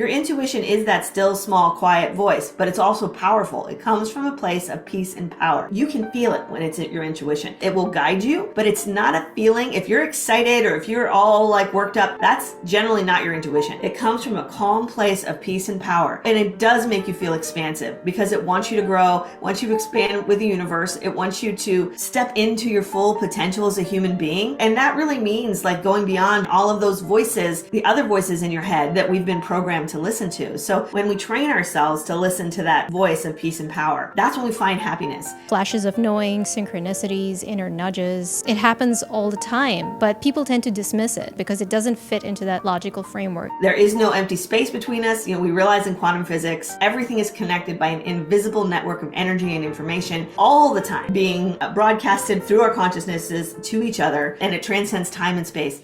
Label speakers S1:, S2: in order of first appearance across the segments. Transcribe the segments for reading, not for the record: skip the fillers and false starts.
S1: Your intuition is that still, small, quiet voice, but it's also powerful. It comes from a place of peace and power. You can feel it when it's your intuition. It will guide you, but it's not a feeling. If you're excited or if you're all like worked up, that's generally not your intuition. It comes from a calm place of peace and power. And it does make you feel expansive because it wants you to grow, wants you to expand with the universe. It wants you to step into your full potential as a human being. And that really means like going beyond all of those voices, the other voices in your head that we've been programmed to listen to. So when we train ourselves to listen to that voice of peace and power, that's when we find happiness.
S2: Flashes of knowing, synchronicities, inner nudges, it happens all the time, but people tend to dismiss it because it doesn't fit into that logical framework.
S1: There is no empty space between us. We realize in quantum physics, everything is connected by an invisible network of energy and information all the time being broadcasted through our consciousnesses to each other, and it transcends time and space.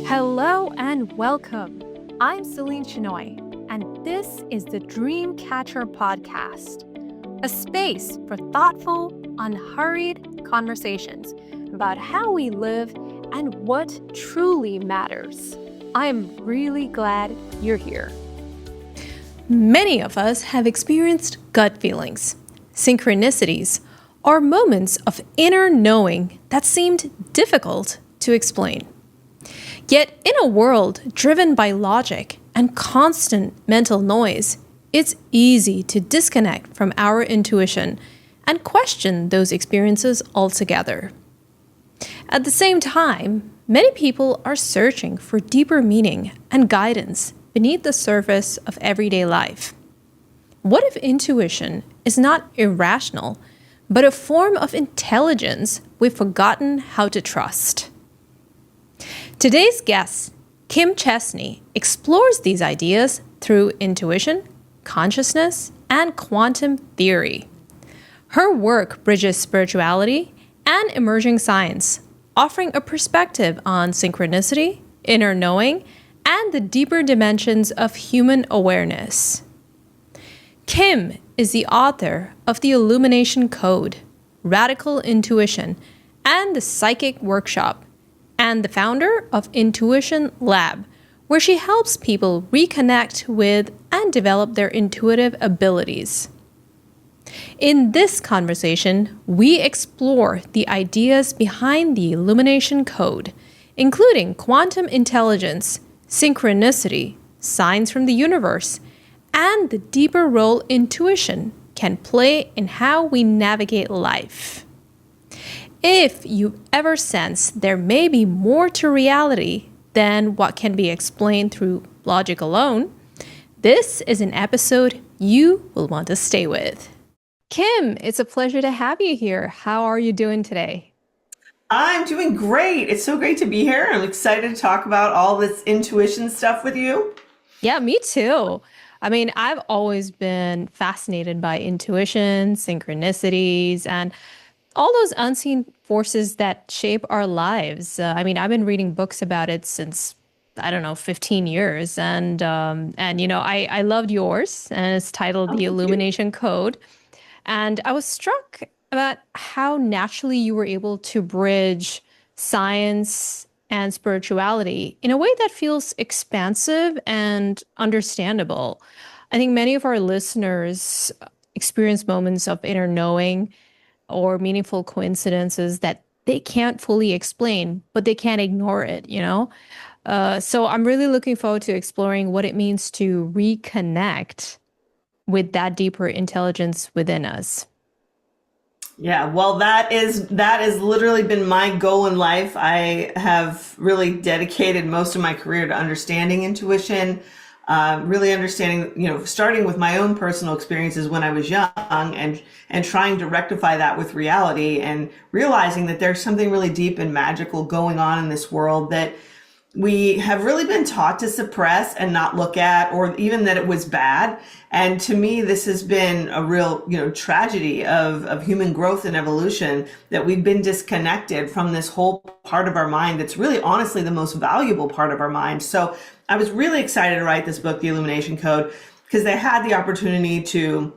S3: Hello and welcome. I'm Celine Chenoy, and this is the Dreamcatcher Podcast, a space for thoughtful, unhurried conversations about how we live and what truly matters. I'm really glad you're here.
S2: Many of us have experienced gut feelings, synchronicities, or moments of inner knowing that seemed difficult to explain. Yet in a world driven by logic and constant mental noise, it's easy to disconnect from our intuition and question those experiences altogether. At the same time, many people are searching for deeper meaning and guidance beneath the surface of everyday life. What if intuition is not irrational, but a form of intelligence we've forgotten how to trust? Today's guest, Kim Chestney, explores these ideas through intuition, consciousness, and quantum theory. Her work bridges spirituality and emerging science, offering a perspective on synchronicity, inner knowing, and the deeper dimensions of human awareness. Kim is the author of the Illumination Code, Radical Intuition, and the Psychic Workshop, and the founder of Intuition Lab, where she helps people reconnect with and develop their intuitive abilities. In this conversation, we explore the ideas behind the Illumination Code, including quantum intelligence, synchronicity, signs from the universe, and the deeper role intuition can play in how we navigate life. If you ever sense there may be more to reality than what can be explained through logic alone, this is an episode you will want to stay with. Kim, it's a pleasure to have you here. How are you doing today?
S1: I'm doing great. It's so great to be here. I'm excited to talk about all this intuition stuff with you.
S2: Yeah, me too. I mean, I've always been fascinated by intuition, synchronicities, and all those unseen forces that shape our lives. I've been reading books about it since, 15 years. And I loved yours, and it's titled The Illumination Code. And I was struck about how naturally you were able to bridge science and spirituality in a way that feels expansive and understandable. I think many of our listeners experience moments of inner knowing or meaningful coincidences that they can't fully explain, but they can't ignore it, So I'm really looking forward to exploring what it means to reconnect with that deeper intelligence within us.
S1: Yeah, well, that is literally been my goal in life. I have really dedicated most of my career to understanding intuition, really understanding, starting with my own personal experiences when I was young and trying to rectify that with reality and realizing that there's something really deep and magical going on in this world that we have really been taught to suppress and not look at, or even that it was bad. And to me, this has been a real, tragedy of human growth and evolution, that we've been disconnected from this whole part of our mind that's really honestly the most valuable part of our mind. So I was really excited to write this book, The Illumination Code, because I had the opportunity to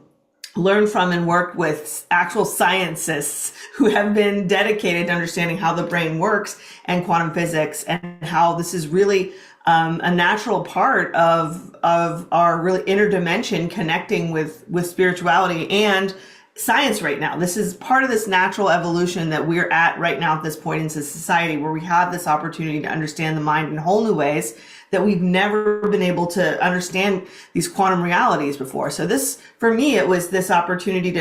S1: learn from and work with actual scientists who have been dedicated to understanding how the brain works and quantum physics, and how this is really a natural part of our really inner dimension, connecting with spirituality and science right now. This is part of this natural evolution that we're at right now at this point in society, where we have this opportunity to understand the mind in whole new ways that we've never been able to understand these quantum realities before. So this, for me, it was this opportunity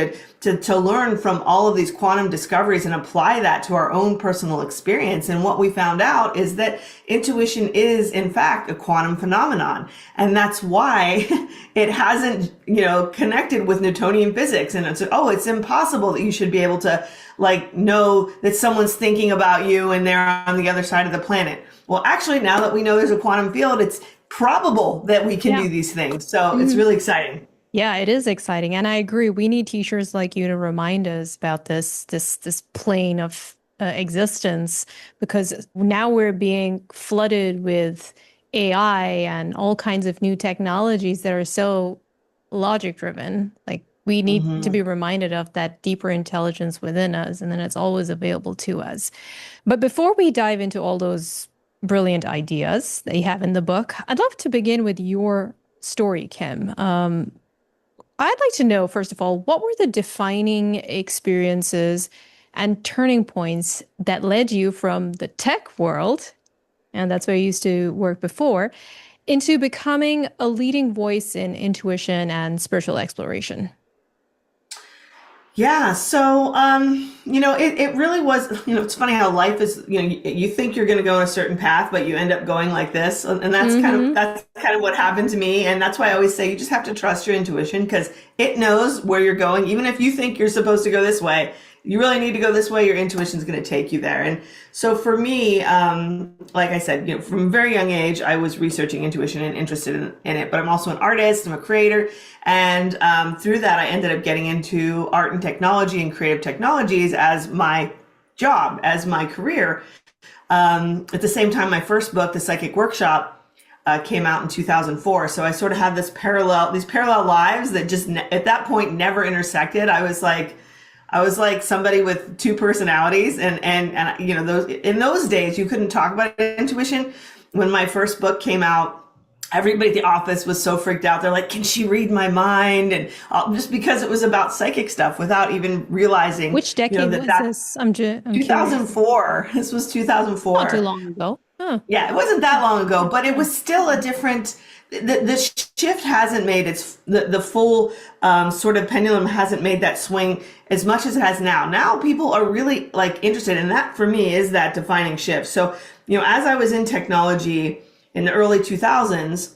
S1: to learn from all of these quantum discoveries and apply that to our own personal experience. And what we found out is that intuition is, in fact, a quantum phenomenon. And that's why it hasn't, connected with Newtonian physics. And it's impossible that you should be able to know that someone's thinking about you and they're on the other side of the planet. Well, actually, now that we know there's a quantum field, it's probable that we can do these things. So it's really exciting.
S2: Yeah, it is exciting. And I agree. We need teachers like you to remind us about this plane of existence, because now we're being flooded with AI and all kinds of new technologies that are so logic driven. We need to be reminded of that deeper intelligence within us, and then it's always available to us. But before we dive into all those brilliant ideas that you have in the book, I'd love to begin with your story, Kim. I'd like to know, first of all, what were the defining experiences and turning points that led you from the tech world, and that's where you used to work before, into becoming a leading voice in intuition and spiritual exploration?
S1: Yeah. So, it really was, it's funny how life is, you think you're going to go on a certain path, but you end up going like this. And that's kind of what happened to me. And that's why I always say you just have to trust your intuition, because it knows where you're going. Even if you think you're supposed to go this way, you really need to go this way. Your intuition is going to take you there. And so for me, like I said, from a very young age, I was researching intuition and interested in it, but I'm also an artist, I'm a creator. And through that, I ended up getting into art and technology and creative technologies as my job, as my career. At the same time, my first book, The Psychic Workshop, came out in 2004. So I sort of had these parallel lives that just at that point never intersected. I was like somebody with two personalities, and those in those days you couldn't talk about intuition. When my first book came out, everybody at the office was so freaked out. They're like, "Can she read my mind?" And just because it was about psychic stuff, without even realizing.
S2: Which decade was this? I'm
S1: 2004.
S2: Curious.
S1: This was 2004.
S2: Not too long ago. Huh.
S1: Yeah, it wasn't that long ago, but it was still a different. The shift hasn't made the full sort of pendulum hasn't made that swing as much as it has now. Now people are really interested, and that for me is that defining shift. So, as I was in technology in the early 2000s,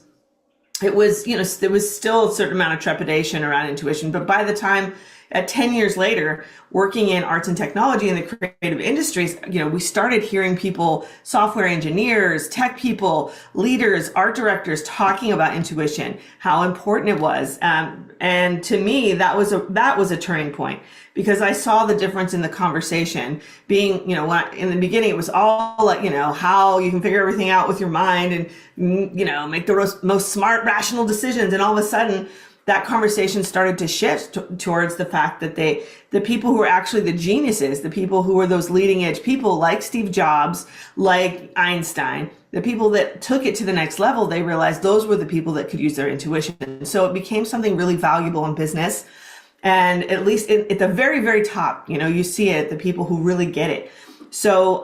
S1: it was, there was still a certain amount of trepidation around intuition. But by the time, 10 years later, working in arts and technology in the creative industries, we started hearing people, software engineers, tech people, leaders, art directors talking about intuition, how important it was. And to me, that was a turning point, because I saw the difference in the conversation being, in the beginning, it was all how you can figure everything out with your mind and, make the most smart, rational decisions. And all of a sudden, that conversation started to shift towards the fact that the people who are actually the geniuses, the people who are those leading edge people like Steve Jobs, like Einstein, the people that took it to the next level, they realized those were the people that could use their intuition. So it became something really valuable in business. And at least at the very, very top, you see it, the people who really get it. So,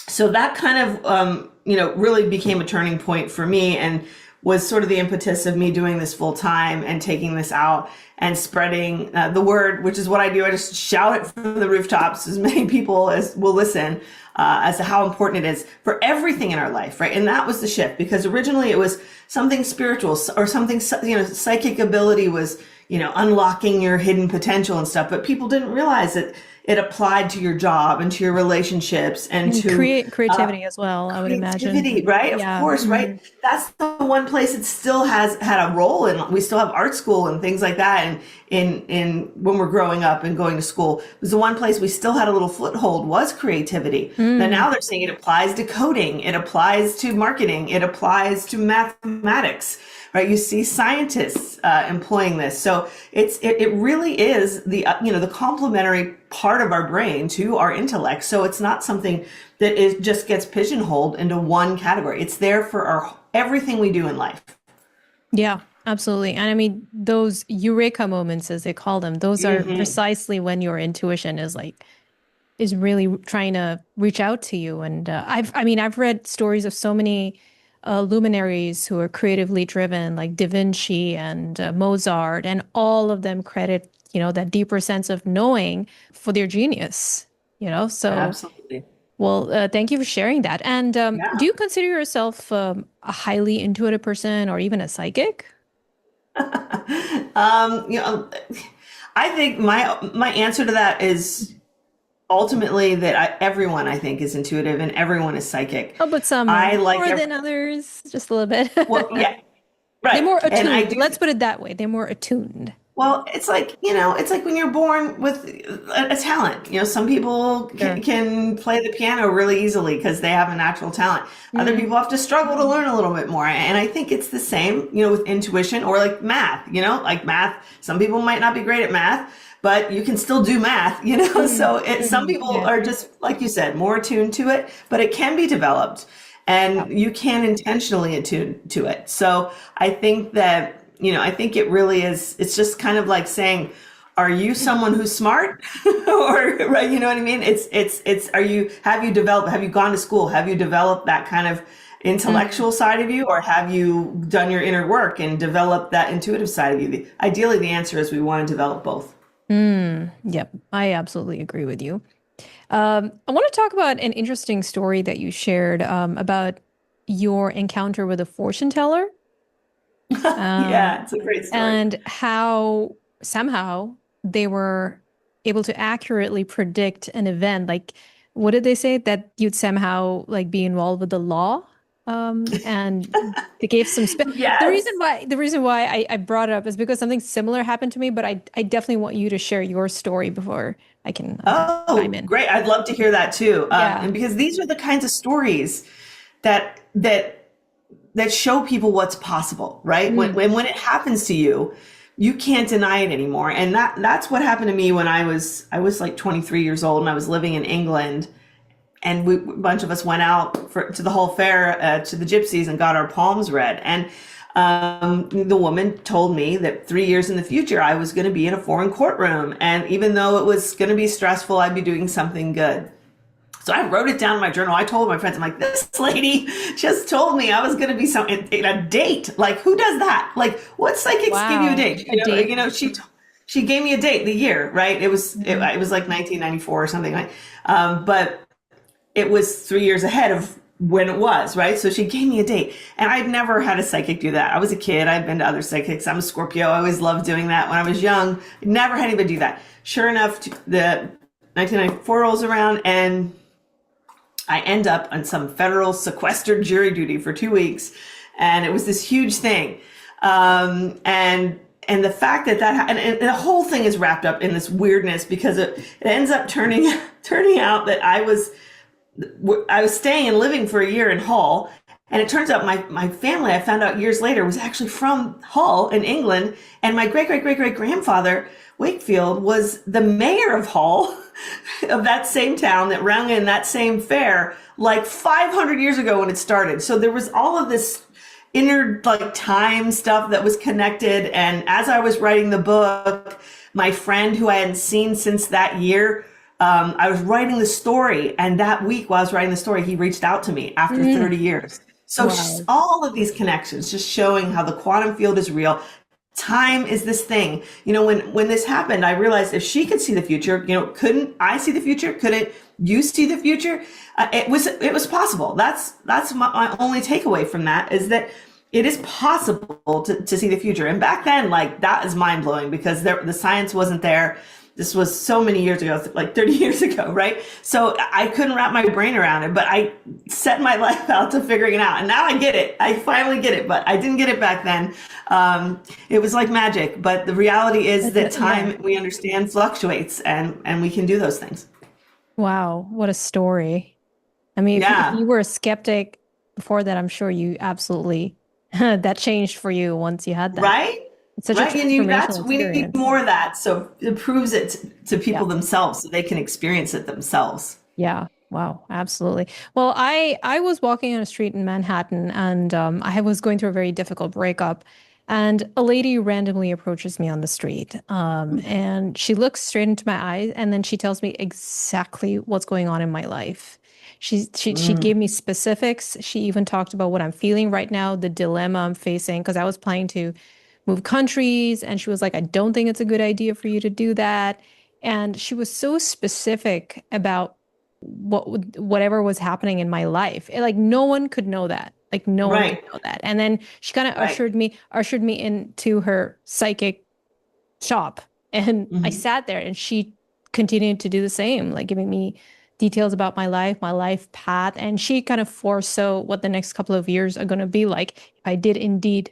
S1: so that kind of, really became a turning point for me, and was sort of the impetus of me doing this full time and taking this out and spreading the word, which is what I do. I just shout it from the rooftops, as many people as will listen, as to how important it is for everything in our life, right? And that was the shift, because originally it was something spiritual or something, psychic ability was, unlocking your hidden potential and stuff, but people didn't realize that it applied to your job and to your relationships and to
S2: creativity as well, I would imagine.
S1: Right?
S2: Yeah.
S1: Of course, right? That's the one place it still has had a role in. We still have art school and things like that. And in when we're growing up and going to school, it was the one place we still had a little foothold was creativity. But now they're saying it applies to coding, it applies to marketing, it applies to mathematics, right? You see scientists employing this. So it really is the the complementary part of our brain to our intellect. So it's not something that is just gets pigeonholed into one category. It's there for our everything we do in life.
S2: Yeah, absolutely. And I mean, those eureka moments, as they call them, those are precisely when your intuition is really trying to reach out to you. And I've read stories of so many luminaries who are creatively driven, like Da Vinci and Mozart, and all of them credit, that deeper sense of knowing for their genius. So
S1: Absolutely.
S2: well, thank you for sharing that. And
S1: Yeah.
S2: do you consider yourself a highly intuitive person or even a psychic?
S1: You know, I think my answer to that is ultimately that everyone I think is intuitive and everyone is psychic.
S2: Oh, but some
S1: I like
S2: more than others, just a little bit.
S1: well, yeah,
S2: They're
S1: right.
S2: more
S1: And I
S2: attuned.
S1: do.
S2: Let's put it that way. They're more attuned.
S1: Well, it's like, it's like when you're born with a talent. Some people
S2: Sure.
S1: can play the piano really easily because they have a natural talent. Other people have to struggle to learn a little bit more. And I think it's the same, with intuition or like math, like math. Some people might not be great at math, but you can still do math, So some people
S2: Yeah.
S1: are just, like you said, more attuned to it, but it can be developed
S2: Yeah.
S1: and you can intentionally attune to it. So I think that, I think it really is, it's just kind of like saying, are you someone who's smart? Or, right, you know what I mean? Have you gone to school? Have you developed that kind of intellectual side of you? Or have you done your inner work and developed that intuitive side of you? Ideally, the answer is we want to develop both.
S2: Yep. I absolutely agree with you. I want to talk about an interesting story that you shared about your encounter with a fortune teller.
S1: Yeah, it's a great story.
S2: And how somehow they were able to accurately predict an event. Like, what did they say? That you'd somehow be involved with the law? And they gave some
S1: Yes.
S2: the reason why I brought it up is because something similar happened to me, but I definitely want you to share your story before I can chime
S1: Oh,
S2: in.
S1: great. I'd love to hear that too.
S2: Yeah.
S1: And because these are the kinds of stories that show people what's possible, right? When it happens to you, you can't deny it anymore. And that's what happened to me when I was like 23 years old and I was living in England. And a bunch of us went out to the whole fair, to the gypsies and got our palms read. And the woman told me that 3 years in the future, I was going to be in a foreign courtroom. And even though it was going to be stressful, I'd be doing something good. So I wrote it down in my journal. I told my friends, I'm like, this lady just told me I was going to be in a date. Like, who does that? Like, what psychics give you a
S2: Wow.
S1: date?
S2: A date.
S1: She gave me a date, the year, right? It was like 1994 or something like. But it was 3 years ahead of when it was, right? So she gave me a date. And I'd never had a psychic do that. I was a kid. I'd been to other psychics. I'm a Scorpio. I always loved doing that when I was young. Never had anybody do that. Sure enough, the 1994 rolls around and I end up on some federal sequestered jury duty for 2 weeks. And it was this huge thing. And the fact that and the whole thing is wrapped up in this weirdness because it ends up turning out that I was staying and living for a year in Hull. And it turns out my family, I found out years later, was actually from Hull in England. And my great-great-great-great-grandfather, Wakefield, was the mayor of Hull, of that same town that rang in that same fair, like 500 years ago when it started. So there was all of this inner time stuff that was connected. And as I was writing the book, my friend who I hadn't seen since that year, I was writing the story, and that week while I was writing the story, he reached out to me after 30 years. So
S2: Wow.
S1: all of these connections, just showing how the quantum field is real. Time is this thing. When this happened, I realized if she could see the future, couldn't I see the future? Couldn't you see the future? It was possible. That's my only takeaway from that is that it is possible to see the future. And back then, that is mind blowing because the science wasn't there. This was so many years ago, like 30 years ago, right? So I couldn't wrap my brain around it, but I set my life out to figuring it out. And now I get it. I finally get it, but I didn't get it back then. It was like magic, but the reality is that time, we understand, fluctuates and we can do those things.
S2: Wow, what a story. I mean, if
S1: Yeah.
S2: you were a skeptic before that, I'm sure you absolutely That changed for you once you had that.
S1: Right?
S2: It's such a
S1: Right. And
S2: transformational
S1: we need
S2: experience.
S1: more of that. So it proves it to
S2: Yeah.
S1: people themselves so they can experience it themselves.
S2: Yeah. Wow. Absolutely. Well, I was walking on a street in Manhattan, and I was going through a very difficult breakup, and a lady randomly approaches me on the street, and she looks straight into my eyes, and then she tells me exactly what's going on in my life. She
S1: Mm,
S2: gave me specifics. She even talked about what I'm feeling right now, the dilemma I'm facing, because I was planning to move countries, and she was like, "I don't think it's a good idea for you to do that." And she was so specific about whatever was happening in my life. Like no one could know that. Like no one could
S1: right.
S2: know that. And then she kind of
S1: Right.
S2: ushered me into her psychic shop. And I
S1: Mhm.
S2: sat there, and she continued to do the same, like giving me details about my life path. And she kind of foresaw what the next couple of years are going to be like if I did indeed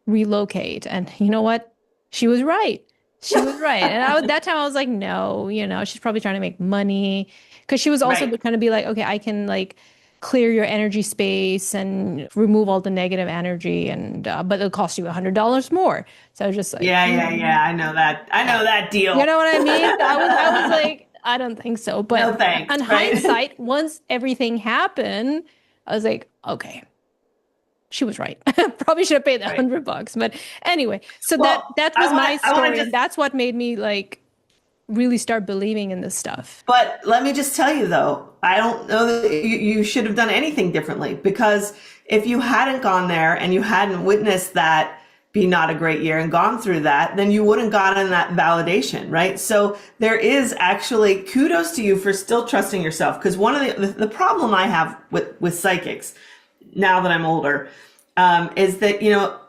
S2: relocate. And you know what? She was right. She was right. And that time I was like, no, she's probably trying to make money. Because she was also
S1: Right.
S2: trying to be like, okay, I can like clear your energy space and remove all the negative energy, and but it'll cost you $100 more. So I was just like,
S1: Yeah, yeah, yeah. I know that. I know that
S2: you
S1: deal.
S2: know what I mean? I was like, I don't think so.
S1: No
S2: But
S1: thanks,
S2: on
S1: right?
S2: hindsight, once everything happened, I was like, okay, she was right. Probably should have paid the
S1: Right.
S2: $100. But anyway, so that
S1: Well,
S2: that was my
S1: I want
S2: story,
S1: to
S2: and
S1: just
S2: that's what made me like really start believing in this stuff.
S1: But let me just tell you though, I don't know that you should have done anything differently, because if you hadn't gone there and you hadn't witnessed that be not a great year and gone through that, then you wouldn't gotten that validation, right? So there is actually kudos to you for still trusting yourself. Because one of the problem I have with psychics now that I'm older, is that,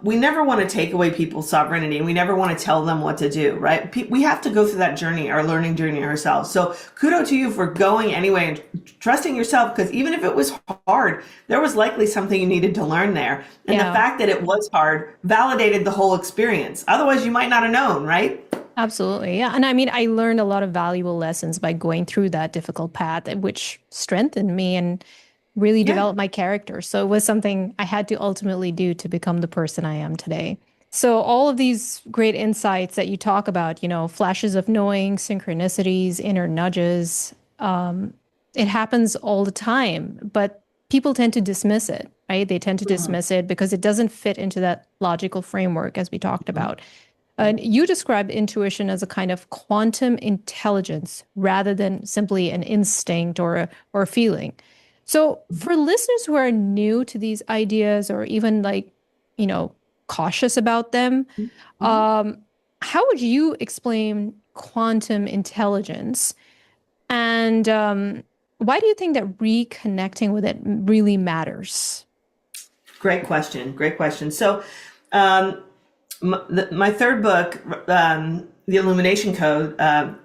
S1: we never want to take away people's sovereignty, and we never want to tell them what to do, right? We have to go through that journey, our learning journey ourselves. So kudos to you for going anyway and trusting yourself, because even if it was hard, there was likely something you needed to learn there. And the
S2: Yeah,
S1: fact that it was hard validated the whole experience. Otherwise, you might not have known, right?
S2: absolutely. Yeah. And I mean, I learned a lot of valuable lessons by going through that difficult path, which strengthened me and really
S1: Yeah.
S2: developed my character. So it was something I had to ultimately do to become the person I am today. So all of these great insights that you talk about, flashes of knowing, synchronicities, inner nudges, it happens all the time, but people tend to dismiss it, right? They tend to
S1: Mhm.
S2: dismiss it because it doesn't fit into that logical framework as we talked about. And you described intuition as a kind of quantum intelligence rather than simply an instinct or a feeling. So, for listeners who are new to these ideas or even like, you know, cautious about them,
S1: Mhm.
S2: how would you explain quantum intelligence? And why do you think that reconnecting with it really matters?
S1: Great question. Great question. So, um, my third book, The Illumination Code,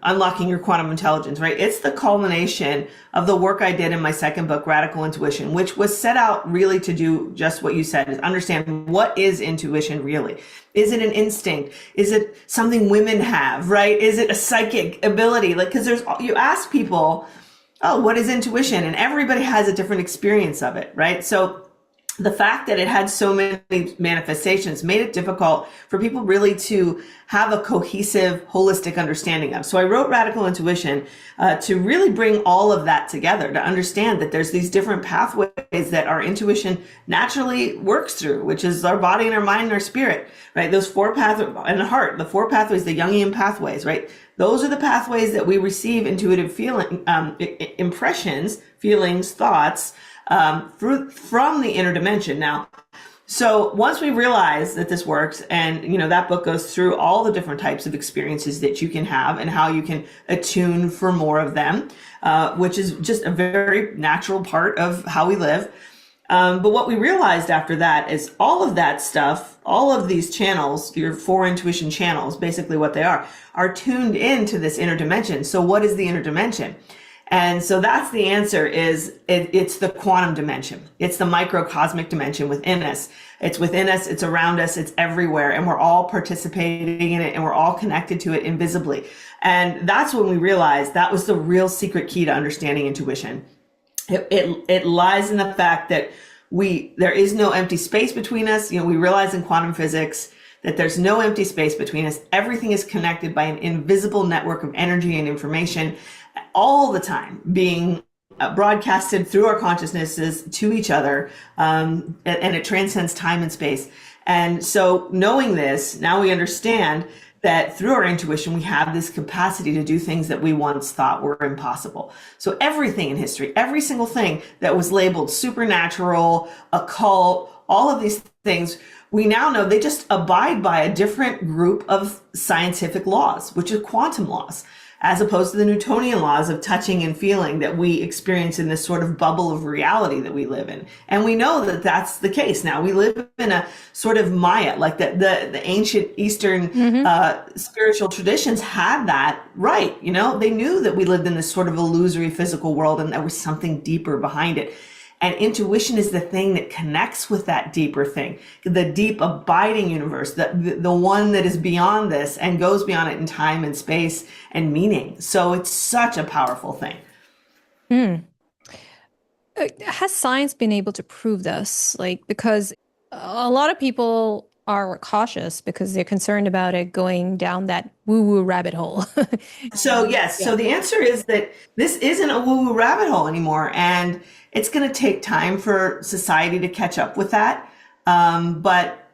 S1: Unlocking Your Quantum Intelligence, right? It's the culmination of the work I did in my second book, Radical Intuition, which was set out really to do just what you said, is understand what is intuition really? Is it an instinct? Is it something women have, right? Is it a psychic ability? Like, because you ask people, oh, what is intuition? And everybody has a different experience of it, right? So, the fact that it had so many manifestations made it difficult for people really to have a cohesive, holistic understanding of. So I wrote Radical Intuition to really bring all of that together, to understand that there's these different pathways that our intuition naturally works through, which is our body and our mind and our spirit, right? Those four pathways, and the heart, the four pathways, the Jungian pathways, right? Those are the pathways that we receive intuitive impressions, feelings, thoughts, from the inner dimension. Now, so once we realize that this works, and that book goes through all the different types of experiences that you can have and how you can attune for more of them, which is just a very natural part of how we live. But what we realized after that is all of that stuff, all of these channels, your four intuition channels, basically what they are tuned into this inner dimension. So what is the inner dimension? And so that's the answer, it's the quantum dimension. It's the microcosmic dimension within us. It's within us, it's around us, it's everywhere. And we're all participating in it, and we're all connected to it invisibly. And that's when we realized that was the real secret key to understanding intuition. It lies in the fact that there is no empty space between us. We realize in quantum physics that there's no empty space between us. Everything is connected by an invisible network of energy and information all the time being broadcasted through our consciousnesses to each other. And it transcends time and space. And so knowing this, now we understand that through our intuition, we have this capacity to do things that we once thought were impossible. So everything in history, every single thing that was labeled supernatural, occult, all of these things, we now know they just abide by a different group of scientific laws, which are quantum laws, as opposed to the Newtonian laws of touching and feeling that we experience in this sort of bubble of reality that we live in. And we know that that's the case now. We live in a sort of Maya, like the ancient Eastern spiritual traditions had that right. They knew that we lived in this sort of illusory physical world and there was something deeper behind it. And intuition is the thing that connects with that deeper thing, the deep abiding universe, the one that is beyond this and goes beyond it in time and space and meaning. So it's such a powerful thing.
S2: Has science been able to prove this? Because a lot of people are cautious because they're concerned about it going down that woo-woo rabbit hole.
S1: So yes, so the answer is that this isn't a woo-woo rabbit hole anymore, and it's going to take time for society to catch up with that. But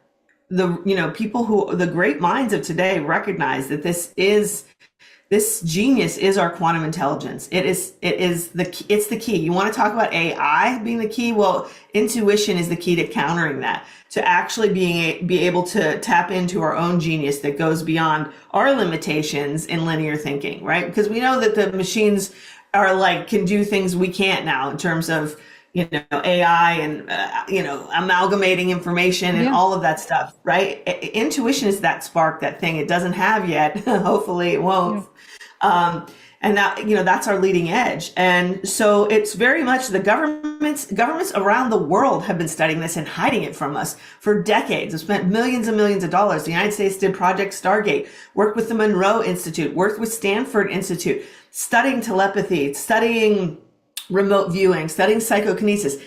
S1: the great minds of today recognize that this genius is our quantum intelligence. It's the key. You want to talk about AI being the key? Well, intuition is the key to countering that, to actually be able to tap into our own genius that goes beyond our limitations in linear thinking, right? Because we know that the machines can do things we can't now in terms of, AI and, amalgamating information and all of that stuff, right? Intuition is that spark, that thing it doesn't have yet. Hopefully it won't. And that, that's our leading edge. And so it's very much the governments around the world have been studying this and hiding it from us for decades. They've spent millions and millions of dollars. The United States did Project Stargate, worked with the Monroe Institute, worked with Stanford Institute, studying telepathy, studying remote viewing, studying psychokinesis.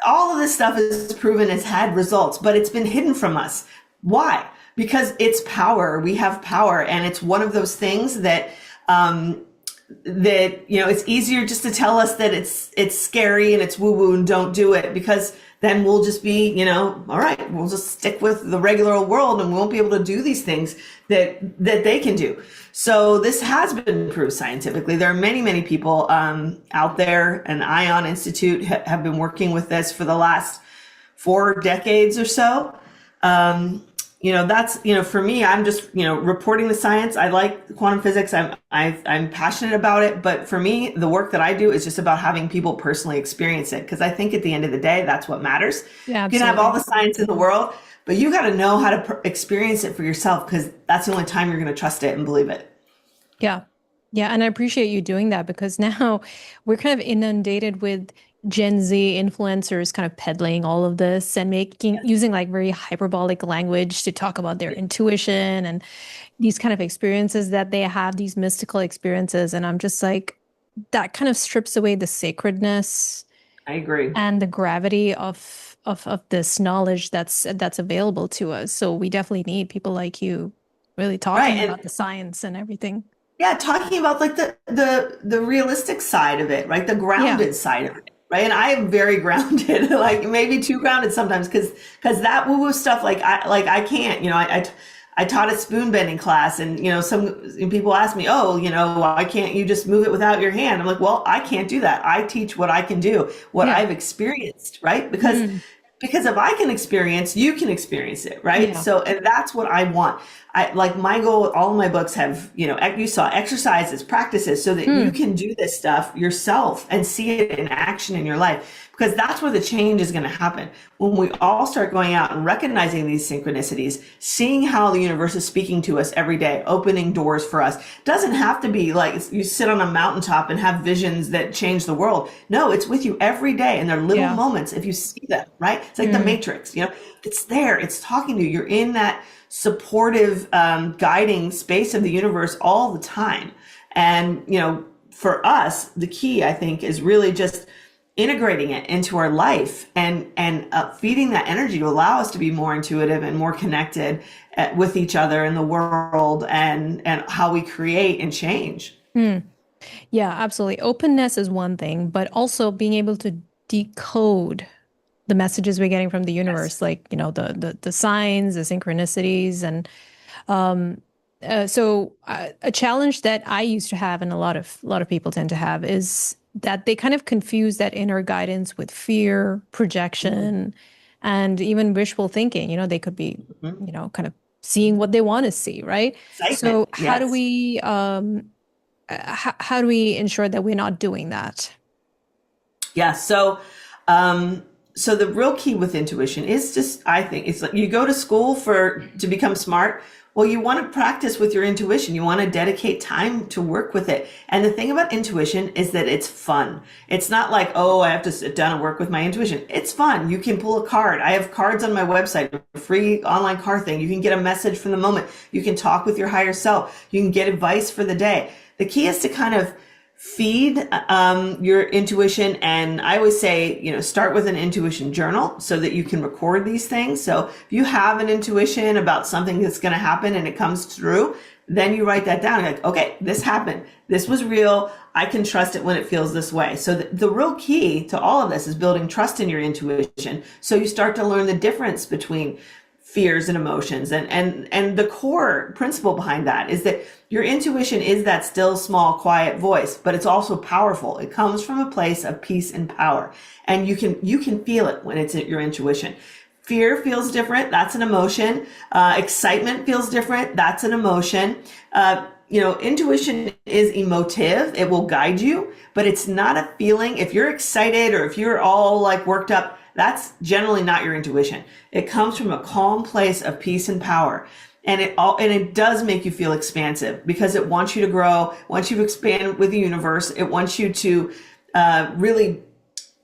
S1: All of this stuff is proven, it's had results, but it's been hidden from us. Why? Because it's power. We have power. And it's one of those things that, it's easier just to tell us that it's scary and it's woo-woo and don't do it, because then we'll just be, all right, we'll just stick with the regular old world and we won't be able to do these things that they can do. So this has been proved scientifically. There are many, many people out there, and ION Institute have been working with this for the last 4 decades or so. That's, for me, I'm just, reporting the science. I like quantum physics. I'm passionate about it. But for me, the work that I do is just about having people personally experience it. Because I think at the end of the day, that's what matters.
S2: Yeah,
S1: you can have all the science in the world, but you got to know how to experience it for yourself, because that's the only time you're going to trust it and believe it.
S2: Yeah. Yeah. And I appreciate you doing that, because now we're kind of inundated with Gen Z influencers kind of peddling all of this and using very hyperbolic language to talk about their intuition and these kind of experiences that they have, these mystical experiences. And I'm just like, that kind of strips away the sacredness.
S1: I agree.
S2: And the gravity of this knowledge that's available to us. So we definitely need people like you really talking about the science and everything.
S1: Yeah, talking about the realistic side of it, right? The grounded side of it. Right. And I am very grounded, maybe too grounded sometimes, because that woo-woo stuff, I can't, I taught a spoon bending class, and, some people ask me, why can't you just move it without your hand? I'm like, well, I can't do that. I teach what I can do, what I've experienced, right? Because if I can experience, you can experience it, right? Yeah. So, and that's what I want. My goal with all of my books have, you saw exercises, practices, so that you can do this stuff yourself and see it in action in your life, because that's where the change is going to happen. When we all start going out and recognizing these synchronicities, seeing how the universe is speaking to us every day, opening doors for us. It doesn't have to be like you sit on a mountaintop and have visions that change the world. No, it's with you every day. And they're little moments if you see them, right? It's like the Matrix, it's there. It's talking to you. You're in that supportive, guiding space of the universe all the time. And, for us, the key, I think, is really just integrating it into our life and feeding that energy to allow us to be more intuitive and more connected with each other and the world and how we create and change.
S2: Yeah, absolutely. Openness is one thing, but also being able to decode the messages we're getting from the universe, like, you know, the signs, the synchronicities, and a challenge that I used to have, and a lot of people tend to have, is that they kind of confuse that inner guidance with fear, projection, and even wishful thinking. You know, they could be, you know, kind of seeing what they want to see, right?
S1: Excitement,
S2: So how do
S1: yes.
S2: we how do we ensure that we're not doing that?
S1: Yeah. So the real key with intuition is just, I think it's like you go to school to become smart. Well, you want to practice with your intuition. You want to dedicate time to work with it. And the thing about intuition is that it's fun. It's not like, oh, I have to sit down and work with my intuition. It's fun. You can pull a card. I have cards on my website, a free online card thing. You can get a message from the moment. You can talk with your higher self. You can get advice for the day. The key is to kind of feed your intuition. And I always say, you know, start with an intuition journal so that you can record these things. So if you have an intuition about something that's going to happen and it comes through, then you write that down. You're like, okay, this happened. This was real. I can trust it when it feels this way. So the real key to all of this is building trust in your intuition. So you start to learn the difference between fears and emotions. And the core principle behind that is that your intuition is that still, small, quiet voice, but it's also powerful. It comes from a place of peace and power. And you can feel it when it's your intuition. Fear feels different. That's an emotion. Excitement feels different. That's an emotion. Intuition is emotive. It will guide you, but it's not a feeling. If you're excited or if you're all like worked up, that's generally not your intuition. It comes from a calm place of peace and power. And it does make you feel expansive because it wants you to grow, wants you to expand with the universe. It wants you to really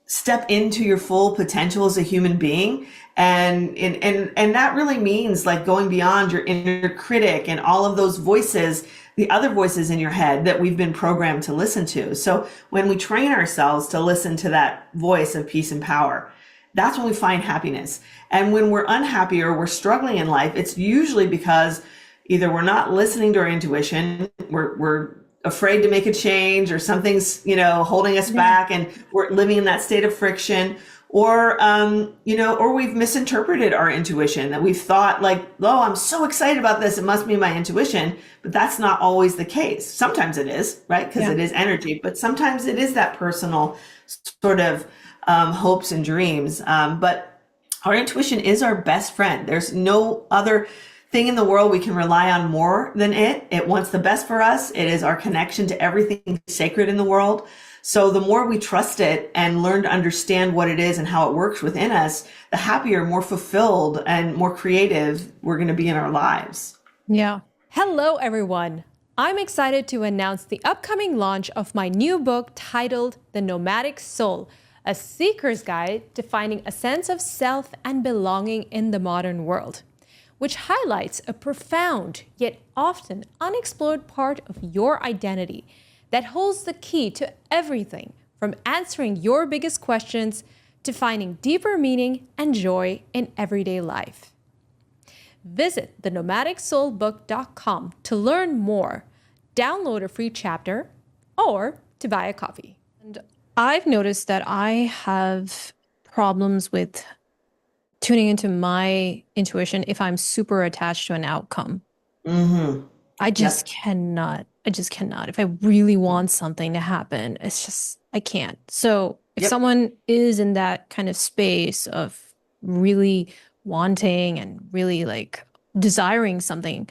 S1: step into your full potential as a human being. And that really means like going beyond your inner critic and all of those voices, the other voices in your head that we've been programmed to listen to. So when we train ourselves to listen to that voice of peace and power, that's when we find happiness. And when we're unhappy or we're struggling in life, it's usually because either we're not listening to our intuition, we're afraid to make a change, or something's, holding us back and we're living in that state of friction, or we've misinterpreted our intuition, that we've thought like, oh, I'm so excited about this, it must be my intuition. But that's not always the case. Sometimes it is, right? Because it is energy, but sometimes it is that personal sort of hopes and dreams. But our intuition is our best friend. There's no other thing in the world we can rely on more than it. It wants the best for us. It is our connection to everything sacred in the world. So the more we trust it and learn to understand what it is and how it works within us, the happier, more fulfilled, and more creative we're going to be in our lives.
S2: Yeah.
S3: Hello, everyone. I'm excited to announce the upcoming launch of my new book titled The Nomadic Soul, a seeker's guide to finding a sense of self and belonging in the modern world, which highlights a profound yet often unexplored part of your identity that holds the key to everything from answering your biggest questions to finding deeper meaning and joy in everyday life. Visit thenomadicsoulbook.com to learn more, download a free chapter, or to buy a copy.
S2: And I've noticed that I have problems with tuning into my intuition if I'm super attached to an outcome.
S1: Mm-hmm.
S2: I just cannot. If I really want something to happen, it's just, I can't. So if someone is in that kind of space of really wanting and really like desiring something,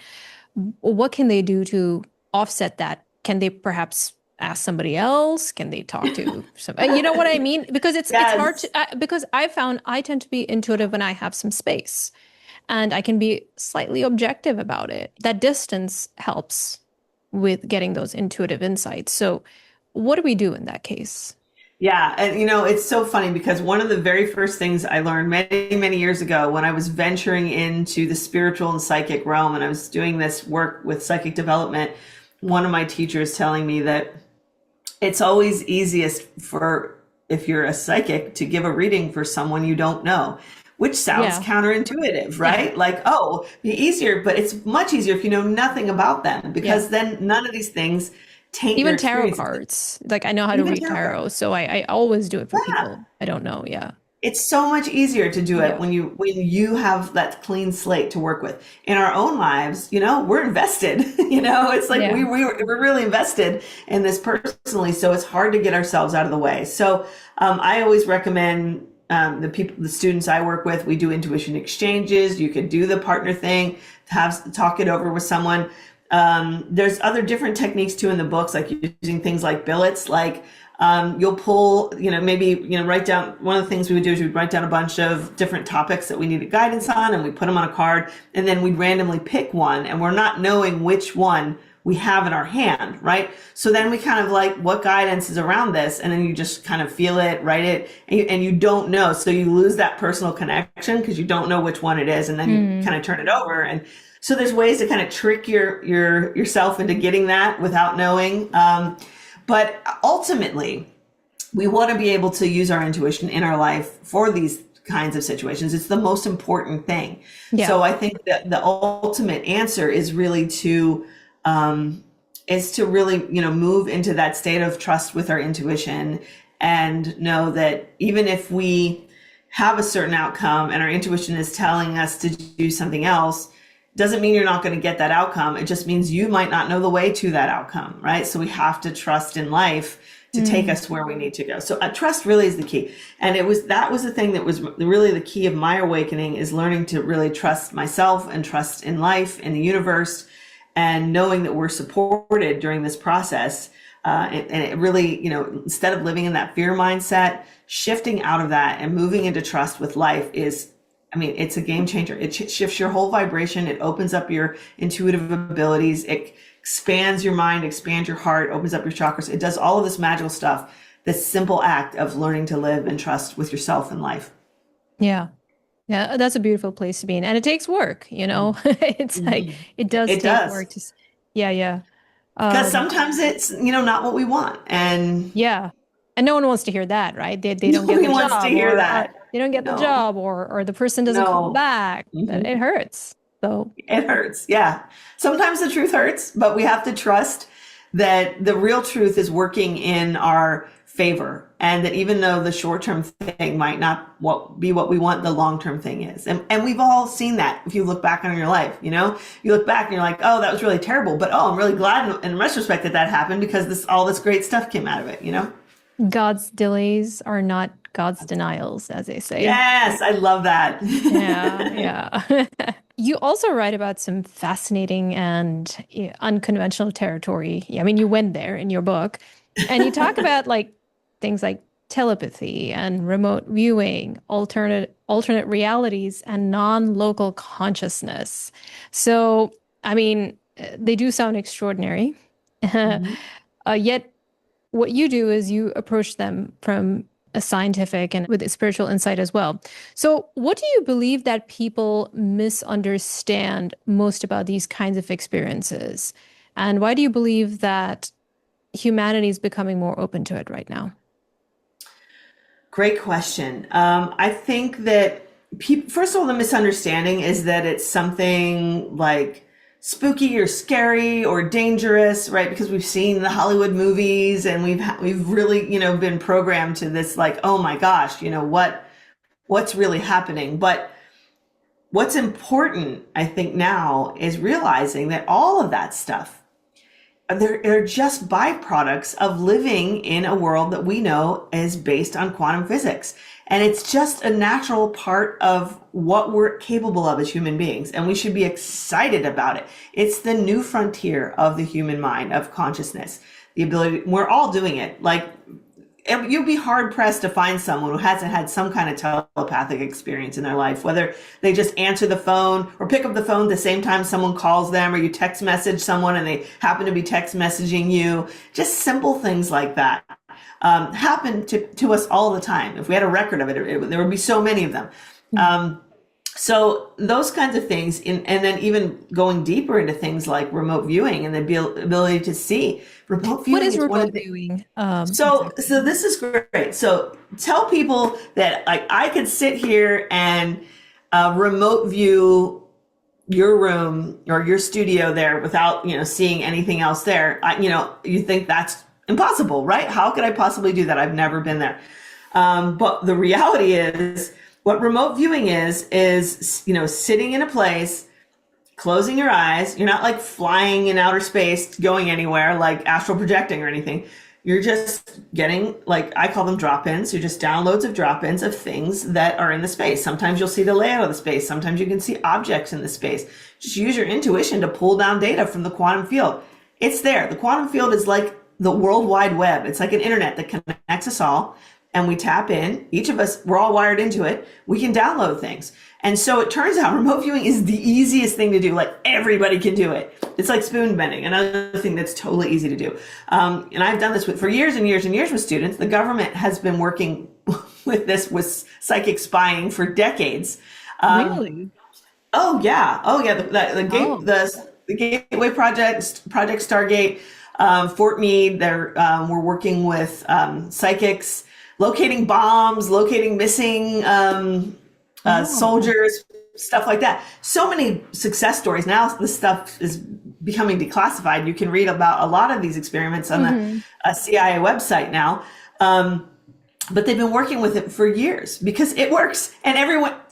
S2: what can they do to offset that? Can they perhaps ask somebody else? Can they talk to somebody? You know what I mean? Because it's hard to, because I found I tend to be intuitive when I have some space and I can be slightly objective about it. That distance helps with getting those intuitive insights. So what do we do in that case?
S1: Yeah. And, it's so funny because one of the very first things I learned many, many years ago when I was venturing into the spiritual and psychic realm and I was doing this work with psychic development, one of my teachers telling me that it's always easiest for if you're a psychic, to give a reading for someone you don't know, which sounds
S2: Yeah.
S1: counterintuitive, right? Like, oh, be easier, but it's much easier if you know nothing about them, because then none of these things taint your
S2: Even tarot
S1: experiences.
S2: cards. Like I know how to
S1: Even
S2: read
S1: tarot
S2: tarot,
S1: cards.
S2: so I always do it for
S1: Yeah.
S2: people I don't know. Yeah.
S1: It's so much easier to do it
S2: Yeah.
S1: when you have that clean slate to work with. In our own lives, we're invested. It's like
S2: Yeah.
S1: we're really invested in this personally, so it's hard to get ourselves out of the way. So I always recommend the students I work with. We do intuition exchanges. You could do the partner thing, talk it over with someone. There's other different techniques too in the books, like using things like billets, like. You'll pull, write down, one of the things we would do is we'd write down a bunch of different topics that we needed guidance on, and we put them on a card, and then we'd randomly pick one, and we're not knowing which one we have in our hand, right? So then we kind of like, what guidance is around this? And then you just kind of feel it, write it, and you don't know. So you lose that personal connection because you don't know which one it is, and then you kind of turn it over. And so there's ways to kind of trick yourself into getting that without knowing. But ultimately, we want to be able to use our intuition in our life for these kinds of situations. It's the most important thing.
S2: Yeah.
S1: So I think that the ultimate answer is really to really, move into that state of trust with our intuition, and know that even if we have a certain outcome and our intuition is telling us to do something else, doesn't mean you're not going to get that outcome. It just means you might not know the way to that outcome, right? So we have to trust in life to take us where we need to go. So trust really is the key. And that was the thing that was really the key of my awakening, is learning to really trust myself and trust in life, in the universe, and knowing that we're supported during this process. And it really, instead of living in that fear mindset, shifting out of that and moving into trust with life it's a game changer. It shifts your whole vibration. It opens up your intuitive abilities. It expands your mind, expands your heart, opens up your chakras. It does all of this magical stuff. This simple act of learning to live and trust with yourself and life.
S2: Yeah. Yeah, that's a beautiful place to be in. And it takes work, It's like, it does take work to, yeah.
S1: Because sometimes it's, not what we want. And
S2: yeah. And no one wants to hear that, right? They don't get
S1: nobody
S2: the
S1: wants
S2: job,
S1: to hear
S2: or
S1: that.
S2: they don't get the
S1: No.
S2: job, or the person doesn't
S1: No.
S2: come back. It hurts. So
S1: it hurts. Yeah. Sometimes the truth hurts, but we have to trust that the real truth is working in our favor, and that even though the short-term thing might not be what we want, the long-term thing is. And we've all seen that. If you look back on your life, you look back and you're like, oh, that was really terrible, but I'm really glad in retrospect that happened, because all this great stuff came out of it,
S2: God's delays are not God's denials, as they say.
S1: Yes, I love that.
S2: Yeah. You also write about some fascinating and unconventional territory. I mean, you went there in your book, and you talk about things like telepathy and remote viewing, alternate realities, and non-local consciousness. So, I mean, they do sound extraordinary. Yet what you do is you approach them from a scientific and with a spiritual insight as well. So what do you believe that people misunderstand most about these kinds of experiences? And why do you believe that humanity is becoming more open to it right now?
S1: Great question. I think that first of all, the misunderstanding is that it's something like spooky or scary or dangerous, right? Because we've seen the Hollywood movies, and we've really, been programmed to this, like, oh my gosh, what's really happening? But what's important, I think, now is realizing that all of that stuff, they're just byproducts of living in a world that we know is based on quantum physics. And it's just a natural part of what we're capable of as human beings. And we should be excited about it. It's the new frontier of the human mind, of consciousness, the ability, we're all doing it. Like, you'd be hard pressed to find someone who hasn't had some kind of telepathic experience in their life, whether they just answer the phone or pick up the phone at the same time someone calls them, or you text message someone and they happen to be text messaging you. Just simple things like that happen to us all the time. If we had a record of it, there would be so many of them. So those kinds of things, and then even going deeper into things like remote viewing and the ability to see. Remote
S2: What
S1: viewing
S2: is
S1: is one of
S2: remote
S1: the
S2: viewing?
S1: so
S2: Exactly.
S1: this is great. So tell people that like I could sit here and remote view your room or your studio there without seeing anything else there. You think that's impossible, right? How could I possibly do that? I've never been there. But the reality is, what remote viewing is sitting in a place, closing your eyes. You're not like flying in outer space, going anywhere, like astral projecting or anything. You're just getting, like, I call them drop-ins. You're just downloads of drop-ins of things that are in the space. Sometimes you'll see the layout of the space. Sometimes you can see objects in the space. Just use your intuition to pull down data from the quantum field. It's there. The quantum field is like the World Wide Web. It's like an internet that connects us all. And we tap in, each of us, we're all wired into it. We can download things. And so it turns out remote viewing is the easiest thing to do. Like, everybody can do it. It's like spoon bending, another thing that's totally easy to do. And I've done this for years and years and years with students. The government has been working with psychic spying for decades.
S2: Really?
S1: Oh yeah. Oh yeah.
S2: Oh.
S1: The Gateway Project Stargate, Fort Meade. We're working with psychics, locating bombs, locating missing soldiers, stuff like that. So many success stories. Now this stuff is becoming declassified. You can read about a lot of these experiments on a CIA website now. But they've been working with it for years because it works, and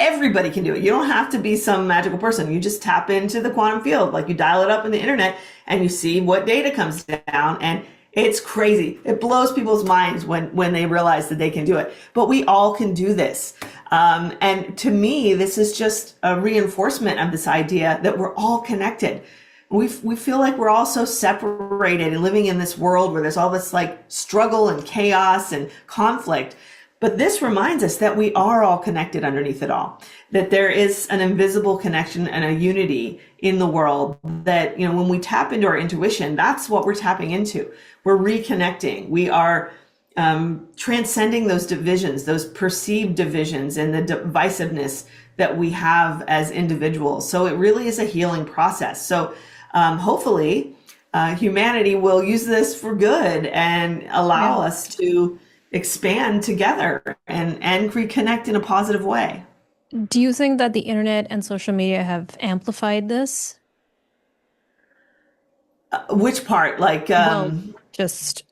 S1: everybody can do it. You don't have to be some magical person. You just tap into the quantum field, like you dial it up in the internet and you see what data comes down, and it's crazy. It blows people's minds when they realize that they can do it. But we all can do this. And to me, this is just a reinforcement of this idea that we're all connected. We feel like we're all so separated and living in this world where there's all this like struggle and chaos and conflict. But this reminds us that we are all connected underneath it all, that there is an invisible connection and a unity in the world that, when we tap into our intuition, that's what we're tapping into. We're reconnecting. We are transcending those divisions, those perceived divisions and the divisiveness that we have as individuals. So it really is a healing process. So hopefully humanity will use this for good and allow us to expand together and reconnect in a positive way.
S2: Do you think that the internet and social media have amplified this?
S1: Which part? Like,
S2: just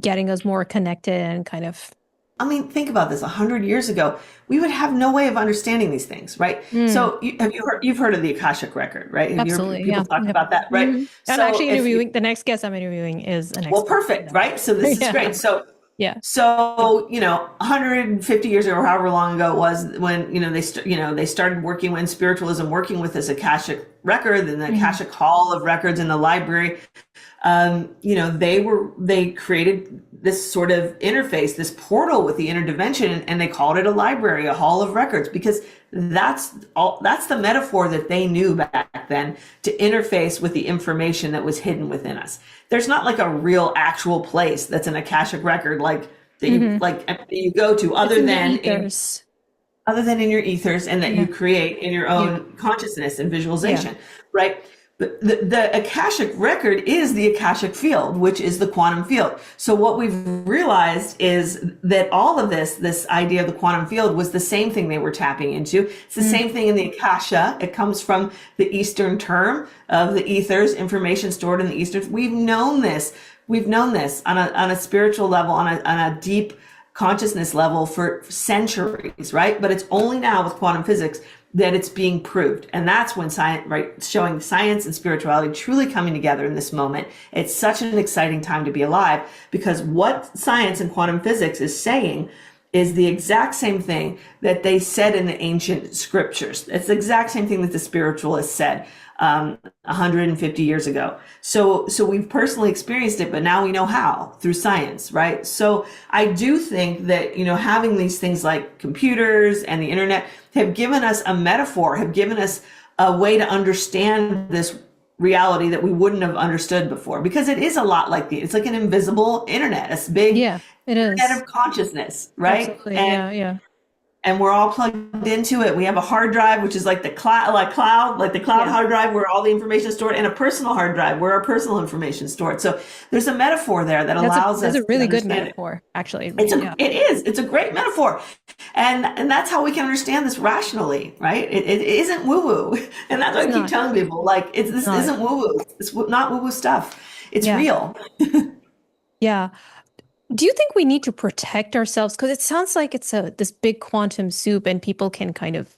S2: getting us more connected and kind of.
S1: I mean, think about this. 100 years ago, we would have no way of understanding these things, right? So you've heard of the Akashic Record, right?
S2: Absolutely,
S1: People talk about that, right?
S2: I'm actually interviewing. The next guest I'm interviewing is an expert.
S1: Well, perfect, right? So this is great. So 150 years ago, or however long ago it was, when they started working, when spiritualism working with this Akashic record and the Akashic Hall of Records in the library. They created this sort of interface, this portal with the interdimension, and they called it a library, a hall of records, because that's the metaphor that they knew back then to interface with the information that was hidden within us. There's not like a real actual place that's an Akashic record that you go to other than in your ethers, and that you create in your own consciousness and visualization, right? But the Akashic record is the Akashic field, which is the quantum field. So what we've realized is that all of this idea of the quantum field was the same thing they were tapping into. It's the same thing in the Akasha. It comes from the Eastern term of the ethers, information stored in the Eastern. We've known this. We've known this on a spiritual level, on a deep consciousness level for centuries, right? But it's only now with quantum physics that it's being proved. And that's when science, right, showing science and spirituality truly coming together in this moment. It's such an exciting time to be alive, because what science and quantum physics is saying is the exact same thing that they said in the ancient scriptures. It's the exact same thing that the spiritualists said 150 years ago. So we've personally experienced it, but now we know how, through science, right? So I do think that, having these things like computers and the internet have given us a metaphor, have given us a way to understand this reality that we wouldn't have understood before, because it is a lot like it's like an invisible internet, a big
S2: it is.
S1: internet of consciousness, right?
S2: Absolutely.
S1: And
S2: yeah.
S1: and we're all plugged into it. We have a hard drive, which is like the cloud, like the cloud hard drive where all the information is stored, and a personal hard drive where our personal information is stored. So there's a metaphor there that allows us
S2: That's a really
S1: to
S2: good
S1: understand
S2: metaphor, actually.
S1: it is. It's a great metaphor. And that's how we can understand this rationally, right? It isn't woo-woo. And that's what I keep telling people. Like, this isn't woo-woo. It's not woo-woo stuff. It's real.
S2: Yeah. Do you think we need to protect ourselves? Because it sounds like it's this big quantum soup, and people can kind of,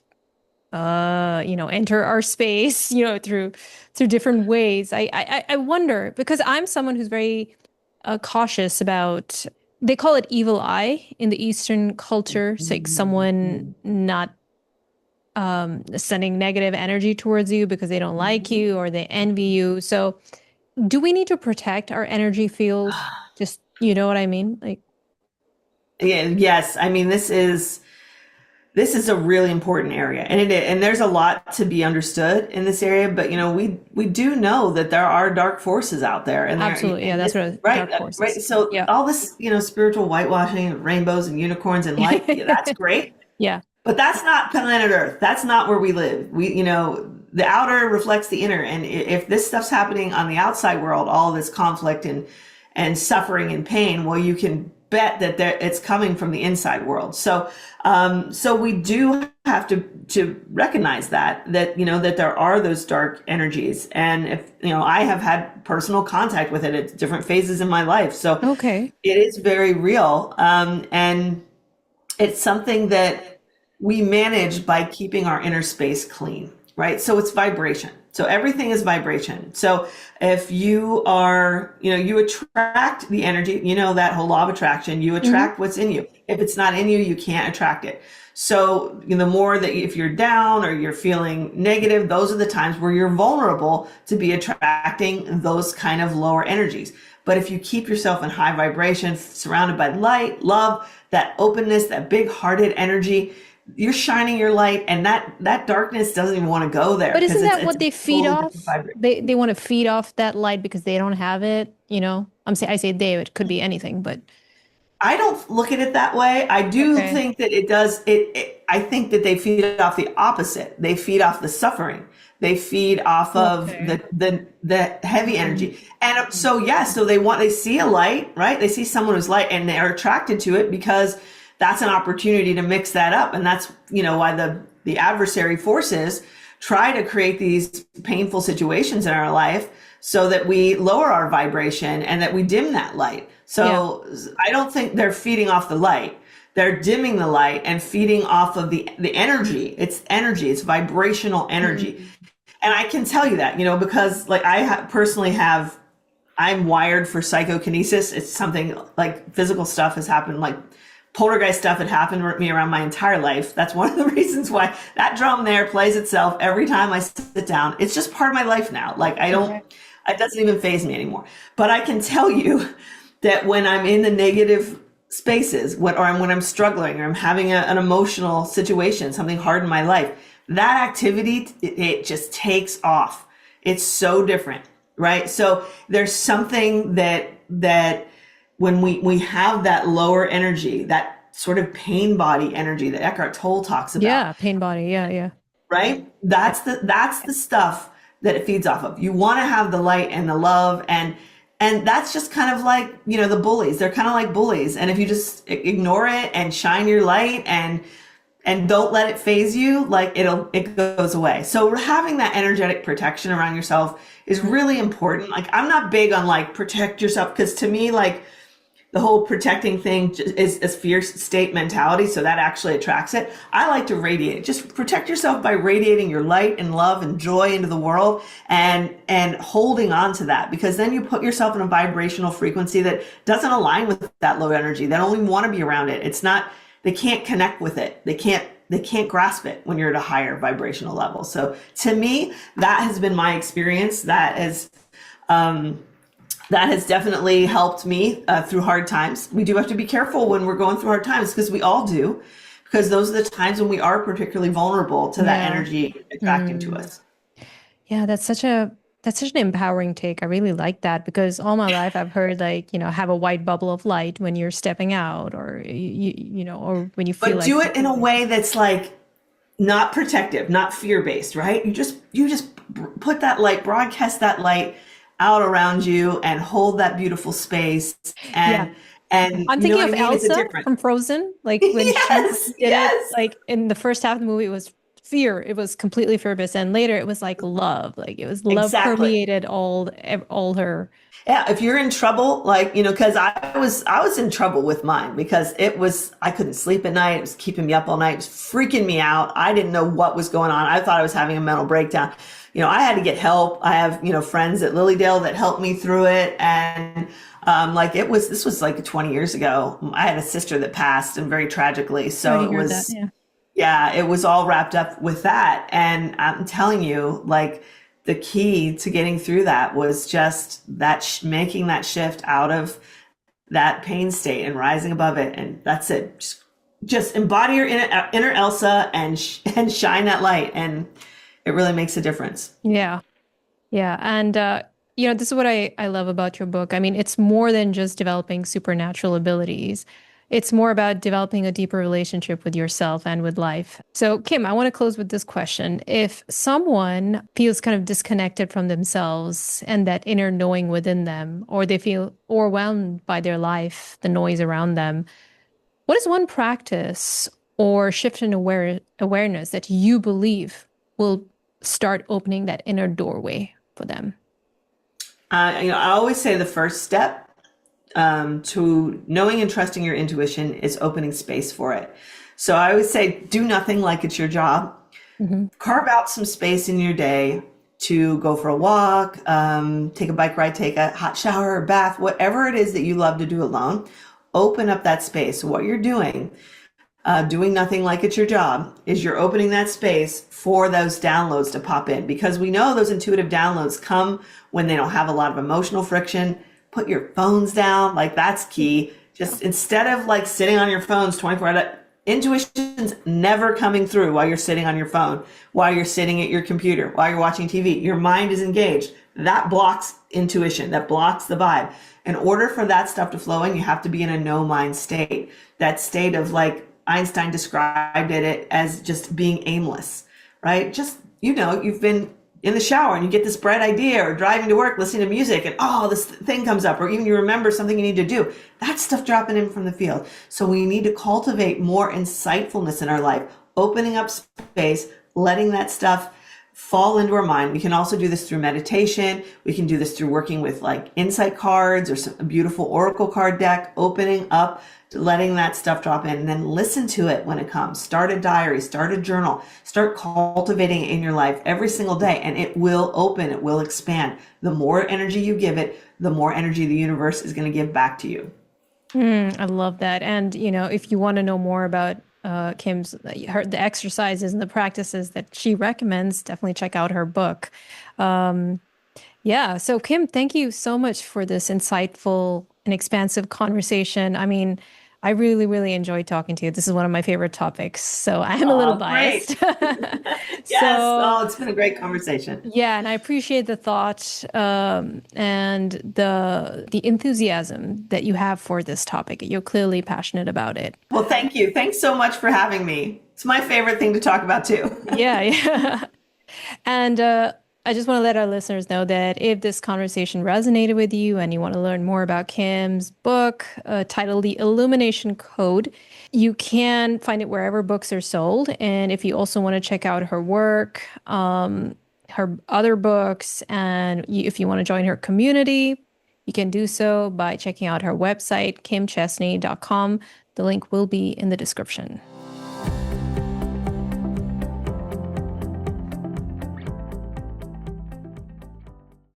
S2: enter our space, through different ways. I wonder, because I'm someone who's very cautious about. They call it evil eye in the Eastern culture. So like someone not sending negative energy towards you because they don't like you or they envy you. So, do we need to protect our energy field? Just, you know what I mean? Like,
S1: yes. I mean, this is a really important area, and there's a lot to be understood in this area. But we do know that there are dark forces out there, and
S2: absolutely, that's what
S1: right,
S2: dark forces.
S1: right. So all this, spiritual whitewashing, rainbows and unicorns and light, that's great.
S2: Yeah,
S1: but that's not planet Earth. That's not where we live. The outer reflects the inner, and if this stuff's happening on the outside world, all this conflict and suffering and pain, well, you can bet that it's coming from the inside world. So we do have to recognize that there are those dark energies. And if, I have had personal contact with it at different phases in my life. So
S2: okay,
S1: it is very real. And it's something that we manage by keeping our inner space clean, right? So it's vibration. So everything is vibration. So if you are, you attract the energy, that whole law of attraction, you attract what's in you. If it's not in you, you can't attract it. So the more that if you're down or you're feeling negative, those are the times where you're vulnerable to be attracting those kind of lower energies. But if you keep yourself in high vibration, surrounded by light, love, that openness, that big hearted energy, you're shining your light, and that darkness doesn't even want to go there.
S2: But isn't that what they feed off? They want to feed off that light because they don't have it, I say they, it could be anything, but
S1: I don't look at it that way. I do think that it does. I think that they feed off the opposite. They feed off the suffering. They feed off of the heavy energy. And so they see a light, right? They see someone who's light, and they are attracted to it because that's an opportunity to mix that up. And that's, why the adversary forces try to create these painful situations in our life so that we lower our vibration and that we dim that light. So I don't think they're feeding off the light. They're dimming the light and feeding off of the energy. It's energy. It's vibrational energy. And I can tell you that, because like I'm wired for psychokinesis. It's something like physical stuff has happened, like poltergeist stuff had happened with me around my entire life. That's one of the reasons why that drum there plays itself every time I sit down. It's just part of my life now. Like it doesn't even faze me anymore. But I can tell you that when I'm in the negative spaces, when I'm struggling or I'm having an emotional situation, something hard in my life, that activity, it just takes off. It's so different, right? So there's something that when we have that lower energy, that sort of pain body energy that Eckhart Tolle talks about.
S2: Yeah, pain body. Yeah.
S1: Right? That's the stuff that it feeds off of. You want to have the light and the love, and that's just kind of like, the bullies. They're kind of like bullies. And if you just ignore it and shine your light and don't let it phase you, like it goes away. So having that energetic protection around yourself is really important. Like, I'm not big on like protect yourself, because to me, like, the whole protecting thing is a fierce state mentality. So that actually attracts it. I like to radiate. Just protect yourself by radiating your light and love and joy into the world and holding on to that, because then you put yourself in a vibrational frequency that doesn't align with that low energy. They don't even want to be around it. It's not, they can't connect with it. They can't grasp it when you're at a higher vibrational level. So to me, that has been my experience. That has definitely helped me through hard times. We do have to be careful when we're going through hard times, because we all do, because those are the times when we are particularly vulnerable to that energy attracting to us.
S2: Yeah, that's such a That's such an empowering take. I really like that because all my life I've heard like, have a white bubble of light when you're stepping out or or when you feel
S1: But
S2: like
S1: do it in a way that's like not protective, not fear-based, right? You just put that light, broadcast that light out around you and hold that beautiful space
S2: yeah.
S1: and
S2: I'm
S1: you know
S2: thinking
S1: what I
S2: of
S1: mean? It's a
S2: Elsa
S1: different.
S2: from Frozen, like when she
S1: Yes,
S2: did it,
S1: yes.
S2: like in the first half of the movie, it was fear. It was completely fear-based, and later it was like love. Like it was love
S1: Exactly.
S2: permeated all her.
S1: Yeah, if you're in trouble, like, because I was in trouble with mine because I couldn't sleep at night. It was keeping me up all night. It was freaking me out. I didn't know what was going on. I thought I was having a mental breakdown. I had to get help. I have, friends at Lilydale that helped me through it. And this was like 20 years ago. I had a sister that passed and very tragically.
S2: Sorry
S1: So
S2: to
S1: it
S2: hear that.
S1: was,
S2: Yeah.
S1: yeah, it was all wrapped up with that. And I'm telling you, like, the key to getting through that was just that making that shift out of that pain state and rising above it. And that's it. Just embody your inner Elsa and shine that light. And it really makes a difference.
S2: Yeah. Yeah. And, this is what I love about your book. I mean, it's more than just developing supernatural abilities. It's more about developing a deeper relationship with yourself and with life. So, Kim, I want to close with this question. If someone feels kind of disconnected from themselves and that inner knowing within them, or they feel overwhelmed by their life, the noise around them, what is one practice or shift in awareness that you believe will start opening that inner doorway for them?
S1: I always say the first step to knowing and trusting your intuition is opening space for it. So I always say, do nothing like it's your job.
S2: Mm-hmm.
S1: Carve out some space in your day to go for a walk, take a bike ride, take a hot shower or bath, whatever it is that you love to do alone. Open up that space. So what you're doing nothing like it's your job, is you're opening that space for those downloads to pop in, because we know those intuitive downloads come when they don't have a lot of emotional friction. Put your phones down. Like, that's key. Just instead of like sitting on your phones 24 hours, intuition's never coming through while you're sitting on your phone, while you're sitting at your computer, while you're watching TV. Your mind is engaged. That blocks intuition. That blocks the vibe. In order for that stuff to flow in, you have to be in a no mind state. That state of, like, Einstein described it as just being aimless, right? Just, you've been in the shower and you get this bright idea, or driving to work, listening to music, and this thing comes up, or even you remember something you need to do. That's stuff dropping in from the field. So we need to cultivate more insightfulness in our life, opening up space, letting that stuff fall into our mind. We can also do this through meditation. We can do this through working with like insight cards or a beautiful oracle card deck, opening up, letting that stuff drop in, and then listen to it when it comes. Start a diary, start a journal, start cultivating it in your life every single day, and it will open, it will expand. The more energy you give it, the more energy the universe is going to give back to you.
S2: I love that. And, if you want to know more about the exercises and the practices that she recommends, definitely check out her book. Yeah. So, Kim, thank you so much for this insightful and expansive conversation. I mean, I really, really enjoyed talking to you. This is one of my favorite topics, so I am a little biased.
S1: Yes.
S2: So,
S1: It's been a great conversation.
S2: yeah, and I appreciate the thought and the enthusiasm that you have for this topic. You're clearly passionate about it.
S1: Well, thank you. Thanks so much for having me. It's my favorite thing to talk about too.
S2: Yeah, yeah. And I just want to let our listeners know that if this conversation resonated with you and you want to learn more about Kim's book titled The Illumination Code, you can find it wherever books are sold. And if you also want to check out her work, her other books, and if you want to join her community, you can do so by checking out her website, kimchestney.com. The link will be in the description.